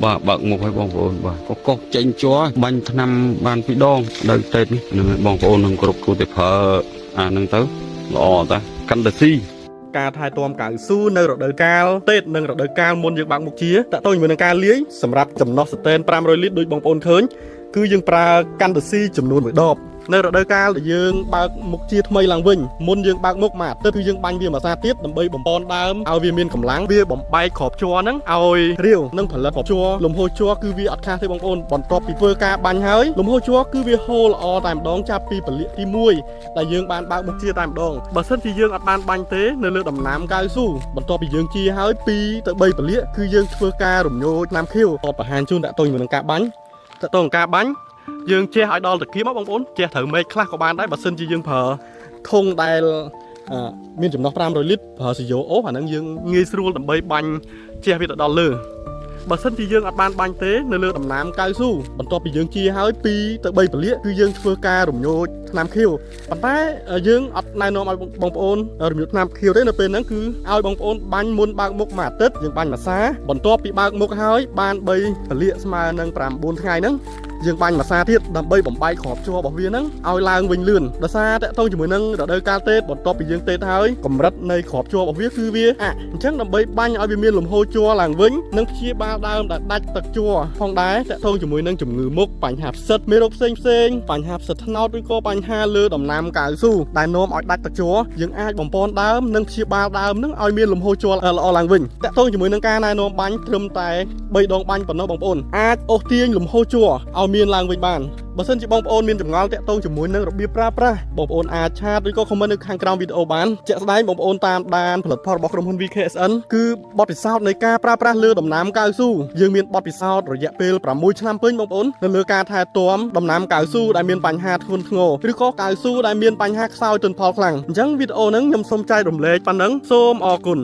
bà bận một hai bong ôn bà có chanh chó banh năm ban phi đong đời tết nâng bong ôn nâng cột cột tệp phở nâng tới lọ ta căn đợt si ការថែទាំកៅស៊ូនៅរដូវកាលទេតនិងរដូវកាលមុនយើងបើកមុខជាតើតើជាមួយនឹងការលាយសម្រាប់ចំណុះស្តេន500លីត្រដូចបងប្អូនឃើញគឺយើងប្រើកាន់តស៊ីចំនួន1ដបនៅរដូវកាលដែលយើងបើកមុខជាថ្មីឡើងវិញមុនយើងបើកមុខមកទៅគឺយើងបាញ់វាមួយសាទៀតដើម្បីបំពន់ដើមឲ្យវាមានកម្លាំងវាបំបែកក្របជ័រហ្នឹងឲ្យរាវនិងផលិតក្របជ័រលំហូរជ័រគឺវាអត់ខាតទេបងប្អូនបន្ទាប់ពីធ្វើការបាញ់ហើយលំហូរជ័រគឺវាហូរល្អតែម្ដងចាប់ពីពលាកទី1ដែលយើងបានបើកមុខជាតែម្ដងបើសិនជាយើងអត់បានបាញ់ទេនៅលើដំណាំកៅស៊ូបន្ទាប់ពីយើងជាហើយ2ទៅ3ពលាកគឺយើងធ្វើការរំញោចឆ្នាំខៀវអត់បង្ហាញជូនតាក់ទងជាមួយនឹងការបាញ់តាក់ទងនឹងការបាញ់យើងជះឲ្យដល់តាគៀមបងប្អូនជះត្រូវមេឃខ្លះក៏បានដែរបើសិនជាយើងប្រើធុងដែលមានចំណុះ500លីត្រប្រើស៊ីយ៉ូអូអាហ្នឹងយើងងាយស្រួលដើម្បីបាញ់ជះវាទៅដល់លើបើសិនជាយើងអត់បានបាញ់ទេនៅលើដំណាំកៅស៊ូបន្ទាប់ពីយើងជាហើយ2ទៅ3ពលាកគឺយើងធ្វើការរំញោចថ្នាំខៀវប៉ុន្តែយើងអត់ណែនាំឲ្យបងប្អូនរំញោចថ្នាំខៀវទេនៅពេលហ្នឹងគឺឲ្យបងប្អូនបាញ់មុនបើកមុខមួយអាទិត្យយើងបាញ់មួយសាបន្ទាប់ពីបើកមុខហើយបាន3ពលាកស្មើនឹង9ថ្ងៃហ្នឹងយើងបាញ់មួយសាទៀតដើម្បីបំបែកក្របជ័ររបស់វាហ្នឹងឲ្យឡើងវិញលឿនដោយសារតកតងជាមួយនឹងរដូវកាលទេតបន្ទាប់ពីយើងទេតហើយកម្រិតនៃក្របជ័ររបស់វាគឺវាអញ្ចឹងដើម្បីបាញ់ឲ្យវាមានលំហូរជ័រឡើងវិញនិងព្យាបាលដើមដែលដាច់ទឹកជ័រផងដែរតកតងជាមួយនឹងជំងឺមុខបញ្ហាផ្សិតមេរោគផ្សេងបញ្ហាផ្សិតថ្នោតឬក៏បញ្ហាលើដំណាំកៅស៊ូដែលនាំឲ្យដាច់ទឹកជ័រយើងអាចបំពន់ដើមនិងព្យាបាលដើមនឹងឲ្យមានលំហូរជ័រល្អឡើងវិញតកតងជាមួយនឹងការណែនាំបាញ់ត្រឹមតែ3ដងបាញ់ប៉ុណ្ណោះបងប្អូនអាចអូសទាញលំហូរជ័រឲ្យមានឡើងវិញបានបើសិនជាបងប្អូនមានចម្ងល់តាក់ទងជាមួយនឹងរបៀបប្រើប្រាស់បងប្អូនអាចឆាតឬក៏ comment នៅខាងក្រោមវីដេអូបានជាក់ស្ដែងបងប្អូនតាមដានផលិតផលរបស់ក្រុមហ៊ុន VKSN គឺបទពិសោធន៍នៃការប្រើប្រាស់លើដំណាំកៅស៊ូយើងមានបទពិសោធន៍រយៈពេល6ឆ្នាំពេញបងប្អូននៅលើការថែទាំដំណាំកៅស៊ូដែលមានបញ្ហាធ្ងន់ធ្ងរឬក៏កៅស៊ូដែលមានបញ្ហាខ្សោយទិន្នផលខ្លាំងអញ្ចឹងវីដេអូហ្នឹងខ្ញុំសូមចែករំលែកប៉ុណ្ណឹងសូមអរគុណ